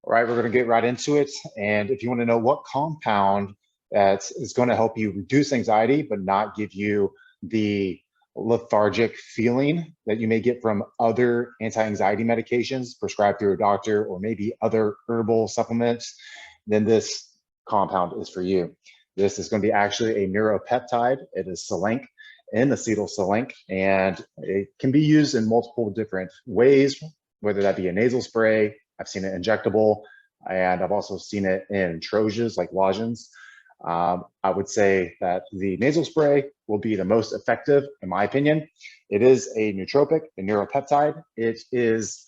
All right, we're going to get right into it. And if you want to know what compound that is going to help you reduce anxiety, but not give you the lethargic feeling that you may get from other anti-anxiety medications prescribed through a doctor or maybe other herbal supplements, then this compound is for you. This is going to be actually a neuropeptide. It is Selank, N-acetyl Selank, and it can be used in multiple different ways, whether that be a nasal spray. I've seen it injectable, and I've also seen it in troches like lozenges. I would say that the nasal spray will be the most effective, in my opinion. It is a nootropic, a neuropeptide. It is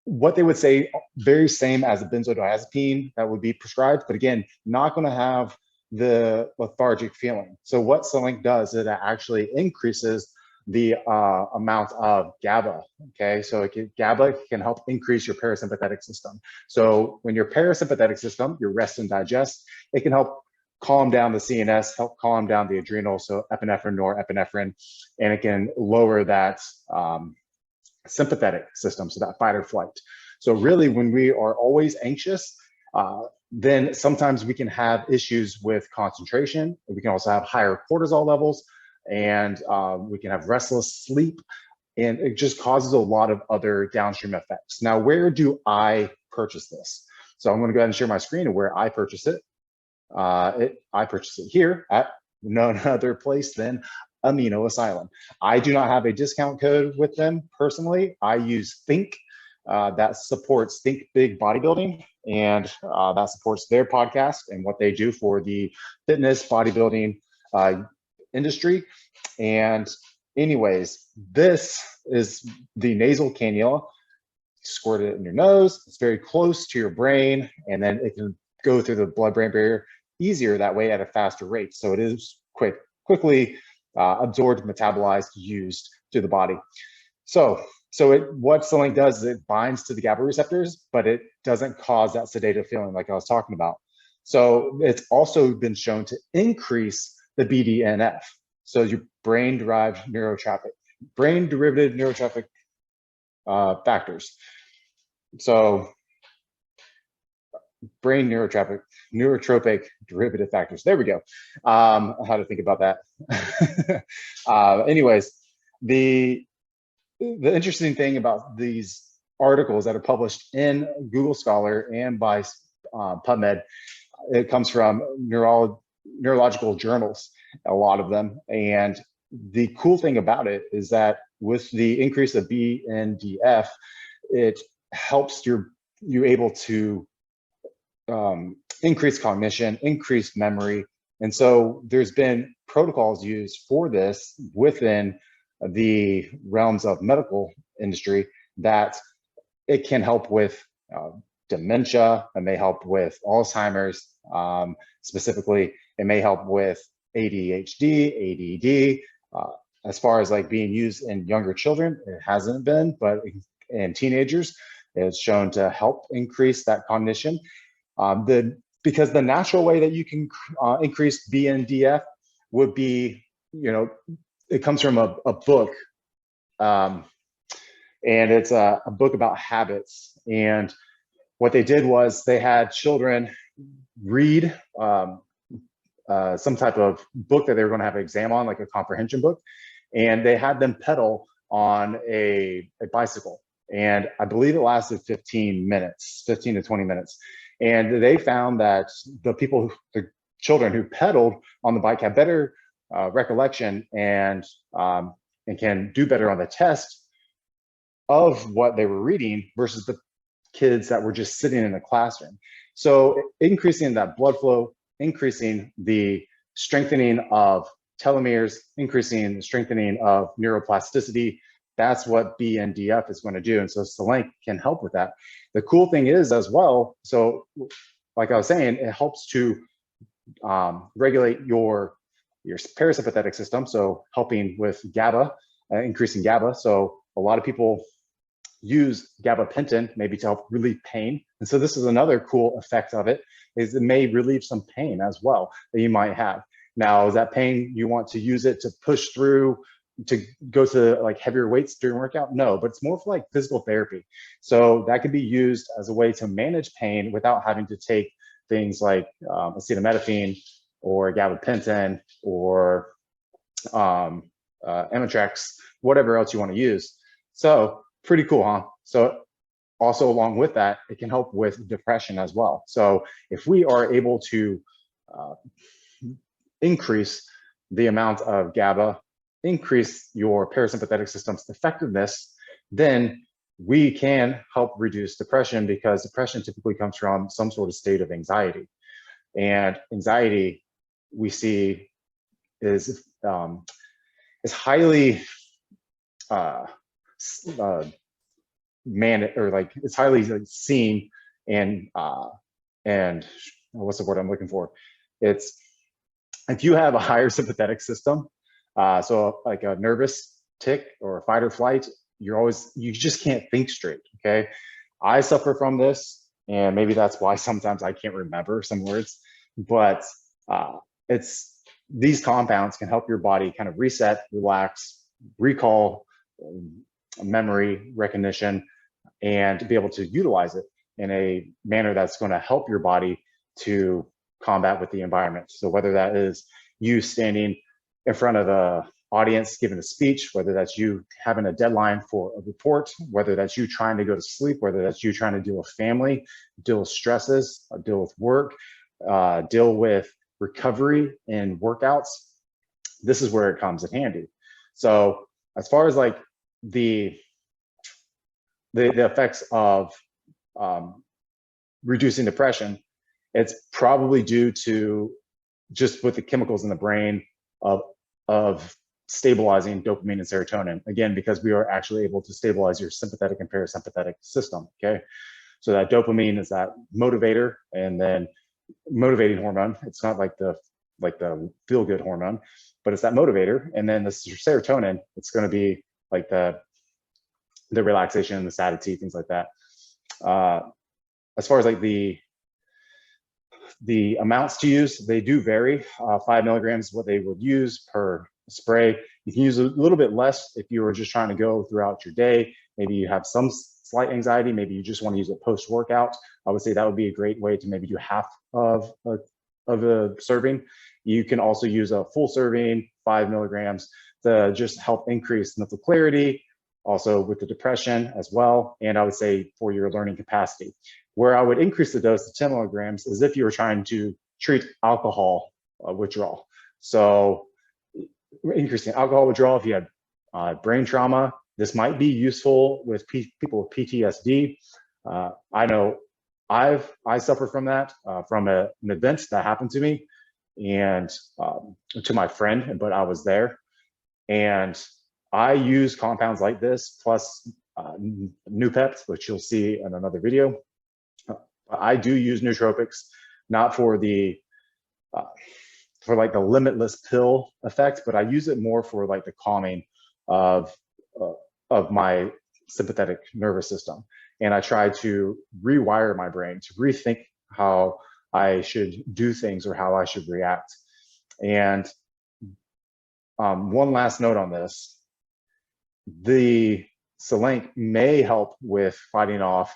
what they would say very same as a benzodiazepine that would be prescribed, but again, not going to have the lethargic feeling. So what Selank does is it actually increases the amount of GABA. Okay, so GABA can help increase your parasympathetic system. So when your parasympathetic system, your rest and digest, it can help calm down the CNS, help calm down the adrenal, so epinephrine, norepinephrine, and it can lower that sympathetic system, so that fight or flight. So really, when we are always anxious, then sometimes we can have issues with concentration. We can also have higher cortisol levels, and we can have restless sleep, and it just causes a lot of other downstream effects. Now, where do I purchase this? So I'm going to go ahead and share my screen of where I purchase it. I purchase it here at none other place than Amino Asylum. I do not have a discount code with them personally. I use Think, that supports Think Big Bodybuilding, and that supports their podcast and what they do for the fitness bodybuilding industry. And anyways, this is the nasal cannula. Squirt it in your nose. It's very close to your brain, and then it can go through the blood-brain barrier easier that way at a faster rate. So it is quickly absorbed, metabolized, used to the body. So what Selank does is it binds to the GABA receptors, but it doesn't cause that sedative feeling like I was talking about. So it's also been shown to increase the BDNF. So your brain-derived brain-derivative neurotropic factors. So brain neurotropic derivative factors. There we go. How to think about that. Anyways, the interesting thing about these articles that are published in Google Scholar and by PubMed, it comes from neurological journals, a lot of them. And the cool thing about it is that with the increase of BNDF, it helps you able to increase cognition, increase memory. And so there's been protocols used for this within the realms of medical industry that it can help with dementia. It may help with Alzheimer's. Specifically, it may help with ADHD, ADD. As far as like being used in younger children, it hasn't been, but in teenagers, it's shown to help increase that cognition. Because the natural way that you can increase BNDF would be, it comes from a book, and it's a book about habits. And what they did was they had children read some type of book that they were going to have an exam on, like a comprehension book, and they had them pedal on a bicycle. And I believe it lasted 15 to 20 minutes. And they found that the children who pedaled on the bike had better recollection and can do better on the test of what they were reading versus the kids that were just sitting in the classroom. So increasing that blood flow, increasing the strengthening of telomeres, increasing the strengthening of neuroplasticity, that's what BNDF is going to do. And so Selank can help with that. The cool thing is as well, so like I was saying, it helps to regulate your parasympathetic system, so helping with GABA, increasing GABA. So a lot of people use gabapentin maybe to help relieve pain. And so this is another cool effect of it, is it may relieve some pain as well that you might have. Now, is that pain you want to use it to push through to go to like heavier weights during workout? No, but it's more for like physical therapy. So that could be used as a way to manage pain without having to take things like acetaminophen or gabapentin or Amitrex, whatever else you want to use. So pretty cool, huh? So also along with that, it can help with depression as well. So if we are able to increase the amount of GABA, increase your parasympathetic system's effectiveness, then we can help reduce depression, because depression typically comes from some sort of state of anxiety. And anxiety, we see, is highly or like it's highly like seen and what's the word I'm looking for? It's if you have a higher sympathetic system, so like a nervous tick or a fight or flight, you just can't think straight. Okay, I suffer from this, and maybe that's why sometimes I can't remember some words, but it's these compounds can help your body kind of reset, relax, recall, memory recognition, and be able to utilize it in a manner that's going to help your body to combat with the environment. So whether that is you standing in front of an audience giving a speech, whether that's you having a deadline for a report, whether that's you trying to go to sleep, whether that's you trying to deal with family, deal with stresses, deal with work, deal with recovery and workouts, this is where it comes in handy. So as far as like the effects of reducing depression, it's probably due to just with the chemicals in the brain of stabilizing dopamine and serotonin. Again, because we are actually able to stabilize your sympathetic and parasympathetic system. Okay, so that dopamine is that motivator, and then motivating hormone. It's not like the feel good hormone, but it's that motivator. And then the serotonin, it's going to be like the relaxation, the satiety, things like that. As far as like the amounts to use, they do vary. 5 milligrams is what they would use per spray. You can use a little bit less if you were just trying to go throughout your day. Maybe you have some slight anxiety. Maybe you just want to use it post-workout. I would say that would be a great way to maybe do half of a serving. You can also use a full serving, 5 milligrams, to just help increase mental clarity, also with the depression as well. And I would say for your learning capacity. Where I would increase the dose to 10 milligrams is if you were trying to treat alcohol withdrawal. So increasing alcohol withdrawal, if you had brain trauma, this might be useful with people with PTSD. I know I suffer from that, from an event that happened to me and to my friend, but I was there. And I use compounds like this, plus Noopept, which you'll see in another video. I do use nootropics, not for the for like the limitless pill effect, but I use it more for like the calming of my sympathetic nervous system. And I try to rewire my brain to rethink how I should do things or how I should react. And one last note on this, the Selank may help with fighting off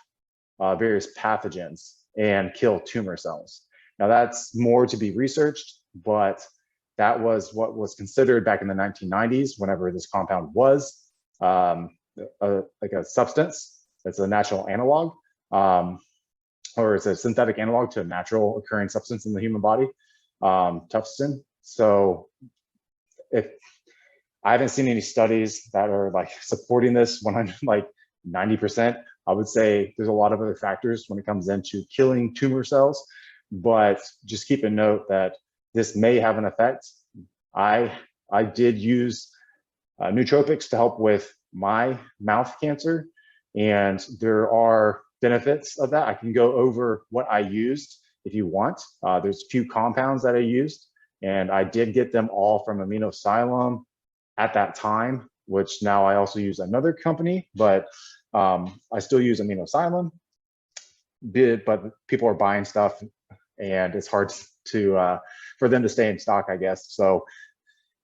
various pathogens and kill tumor cells. Now that's more to be researched, but that was what was considered back in the 1990s, whenever this compound was like a substance. It's a natural analog, or it's a synthetic analog to a natural occurring substance in the human body, tufstin. So if I haven't seen any studies that are like supporting this 100, like 90%. I would say there's a lot of other factors when it comes into killing tumor cells, but just keep a note that this may have an effect. I did use nootropics to help with my mouth cancer, and there are benefits of that. I can go over what I used if you want. There's a few compounds that I used, and I did get them all from Amino Asylum at that time, which now I also use another company, but I still use Amino Asylum, but people are buying stuff and it's hard to for them to stay in stock, I guess. So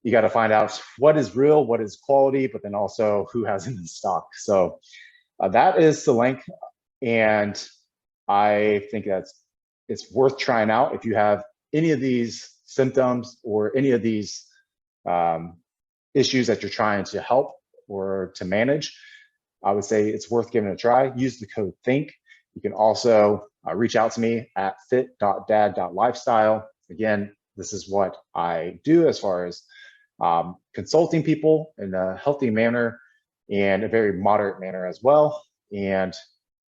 you got to find out what is real, what is quality, but then also who has it in stock. So that is Selank, and I think it's worth trying out if you have any of these symptoms or any of these issues that you're trying to help or to manage. I would say it's worth giving it a try. Use the code THINK. You can also reach out to me at fit.dad.lifestyle. Again, this is what I do as far as consulting people in a healthy manner and a very moderate manner as well. And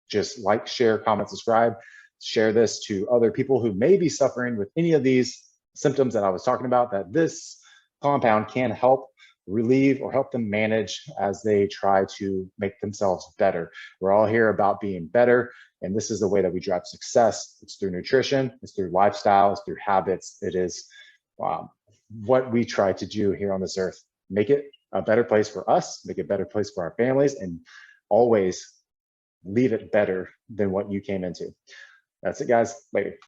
just like, share, comment, subscribe, share this to other people who may be suffering with any of these symptoms that I was talking about, that this compound can help relieve or help them manage as they try to make themselves better. We're all here about being better, and this is the way that we drive success. It's through nutrition, it's through lifestyle, it's through habits. It is what we try to do here on this earth. Make it a better place for us, make it a better place for our families, and always leave it better than what you came into. That's it, guys. Later.